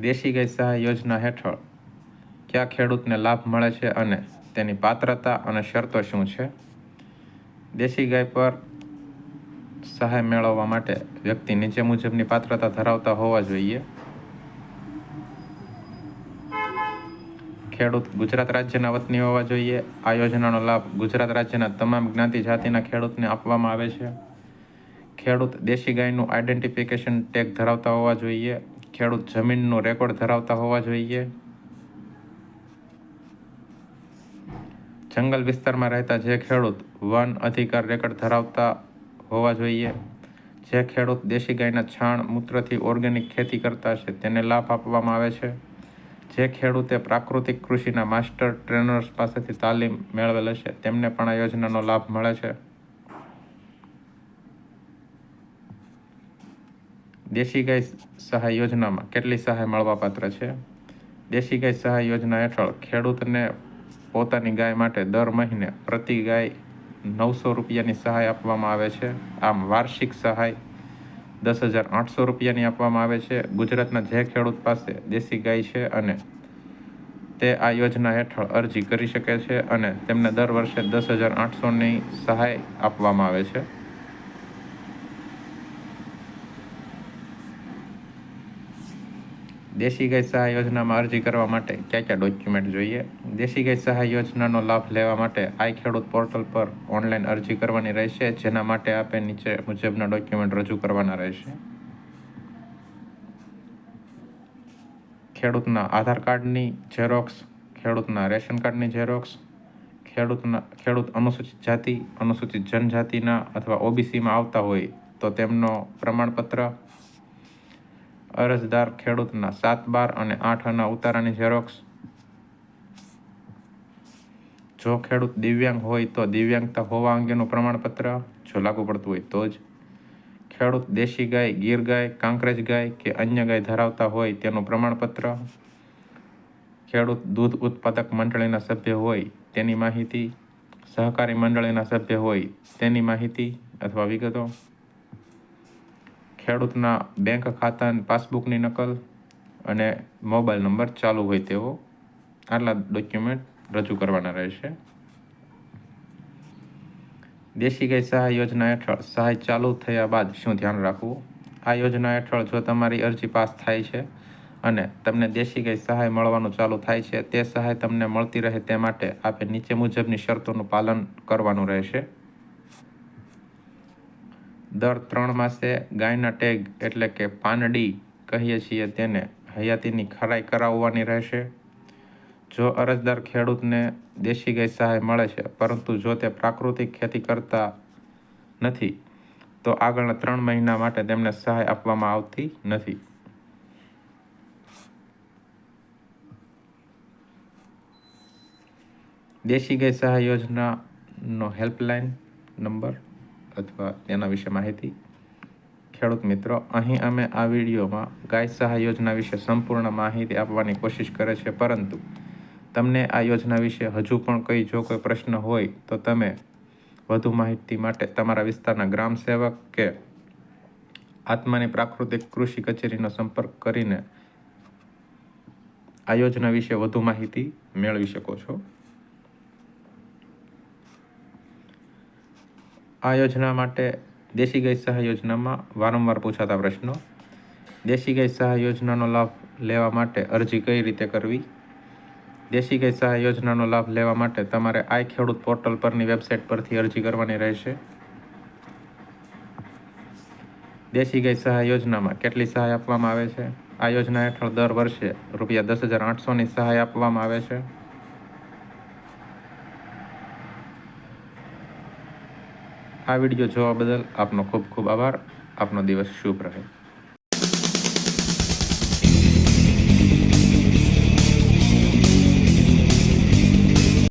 દેશી ગાય સહાય યોજના હેઠળ કયા ખેડૂતને લાભ મળે છે અને તેની પાત્રતા અને શરતો શું છે? દેશી ગાય પર સહાય મેળવવા માટે વ્યક્તિ નીચે મુજબની પાત્રતા ધરાવતા હોવા જોઈએ. ખેડૂત ગુજરાત રાજ્યના વતની હોવા જોઈએ. આ યોજનાનો લાભ ગુજરાત રાજ્યના તમામ જ્ઞાતિ જાતિના ખેડૂતને આપવામાં આવે છે. ખેડૂત દેશી ગાયનું આઈડેન્ટિફિકેશન ટેગ ધરાવતા હોવા જોઈએ. ખેડૂત જમીનનું રેકોર્ડ ધરાવતા હોવા જોઈએ. જંગલ વિસ્તારમાં રહેતા જે ખેડૂત વન અધિકાર રેકોર્ડ ધરાવતા હોવા જોઈએ. જે ખેડૂત દેશી ગાયના છાણ મૂત્રથી ઓર્ગેનિક ખેતી કરતા છે તેને લાભ આપવામાં આવે છે. જે ખેડૂતે પ્રાકૃતિક કૃષિના માસ્ટર ટ્રેનર્સ પાસેથી તાલીમ મેળવેલ છે તેમને પણ આ યોજનાનો લાભ મળે છે. દેશી ગાય સહાય યોજનામાં કેટલી સહાય મળવાપાત્ર છે? દેશી ગાય સહાય યોજના હેઠળ ખેડૂતને પોતાની ગાય માટે દર મહિને પ્રતિ ગાય 900 રૂપિયાની સહાય આપવામાં આવે છે. આમ વાર્ષિક સહાય 10,800 રૂપિયાની આપવામાં આવે છે. ગુજરાતના જે ખેડૂત પાસે દેશી ગાય છે અને તે આ યોજના હેઠળ અરજી કરી શકે છે અને તેમને દર વર્ષે 10,800ની સહાય આપવામાં આવે છે. દેશી ગાય સહાય યોજનામાં અરજી કરવા માટે કયા કયા ડોક્યુમેન્ટ જોઈએ? દેશી ગાય સહાય યોજનાનો લાભ લેવા માટે આઈ ખેડૂત પોર્ટલ પર ઓનલાઈન અરજી કરવાની રહેશે, જેના માટે આપે નીચે મુજબના ડોક્યુમેન્ટ રજૂ કરવાના રહેશે. ખેડૂતના આધાર કાર્ડની ઝેરોક્સ, ખેડૂતના રેશન કાર્ડની ઝેરોક્સ, ખેડૂત અનુસૂચિત જાતિ, અનુસૂચિત જનજાતિના અથવા ઓબીસીમાં આવતા હોય તો તેમનો પ્રમાણપત્ર, અરજદાર ખેડૂતના 7, 12 અને 8 આના ઉતારાની ઝેરોક્સ. જો ખેડૂત દિવ્યાંગ હોય તો દિવ્યાંગતા હોવા અંગેનું પ્રમાણપત્ર, જો લાગુ પડતું હોય તો જ. ખેડૂત દેશી ગાય, ગીર ગાય, કાંકરેજ ગાય કે અન્ય ગાય ધરાવતા હોય તેનું પ્રમાણપત્ર. ખેડૂત દૂધ ઉત્પાદક મંડળીના સભ્ય હોય તેની માહિતી, સહકારી મંડળીના સભ્ય હોય તેની માહિતી અથવા વિગતો. ખેડૂતના બેંક ખાતાની પાસબુકની નકલ અને મોબાઈલ નંબર ચાલુ હોય તેવો આટલા ડોક્યુમેન્ટ રજૂ કરવાના રહેશે. દેશી ગાય સહાય યોજના હેઠળ સહાય ચાલુ થયા બાદ શું ધ્યાન રાખવું? આ યોજના હેઠળ જો તમારી અરજી પાસ થાય છે અને તમને દેશી ગાય સહાય મળવાનું ચાલુ થાય છે, તે સહાય તમને મળતી રહે તે માટે આપે નીચે મુજબની શરતોનું પાલન કરવાનું રહેશે. દર 3 માસે ગાયના ટેગ એટલે કે પાનડી કહીએ છીએ તેને હયાતીની ખરાઈ કરાવવાની રહેશે. જો અરજદાર ખેડૂતને દેશી ગાય સહાય મળે છે પરંતુ જો તે પ્રાકૃતિક ખેતી કરતા નથી તો આગળના 3 મહિના માટે તેમને સહાય આપવામાં આવતી નથી. દેશી ગાય સહાય યોજનાનો હેલ્પલાઇન નંબર અથવા તેના વિશે માહિતી. ખેડૂત મિત્રો, અહીં અમે આ વિડીયોમાં ગાય સહાય યોજના વિશે સંપૂર્ણ માહિતી આપવાની કોશિશ કરે છે, પરંતુ તમને આ યોજના વિશે હજુ પણ જો કોઈ પ્રશ્ન હોય તો તમે વધુ માહિતી માટે તમારા વિસ્તારના ગ્રામ સેવક કે આત્માની પ્રાકૃતિક કૃષિ કચેરીનો સંપર્ક કરીને આ યોજના વિશે વધુ માહિતી મેળવી શકો છો. આ યોજના માટે દેશી ગાય સહાય યોજનામાં વારંવાર પૂછાતા પ્રશ્નો. દેશી ગાય સહાય યોજનાનો લાભ લેવા માટે અરજી કઈ રીતે કરવી? દેશી ગાય સહાય યોજનાનો લાભ લેવા માટે તમારે આઈ ખેડૂત પોર્ટલ પરની વેબસાઇટ પરથી અરજી કરવાની રહેશે. દેશી ગાય સહાય યોજનામાં કેટલી સહાય આપવામાં આવે છે? આ યોજના હેઠળ દર વર્ષે રૂપિયા 10,800ની સહાય આપવામાં આવે છે. આ વિડીયો જોવા બદલ આપનો ખૂબ ખૂબ આભાર. આપનો દિવસ શુભ રહે.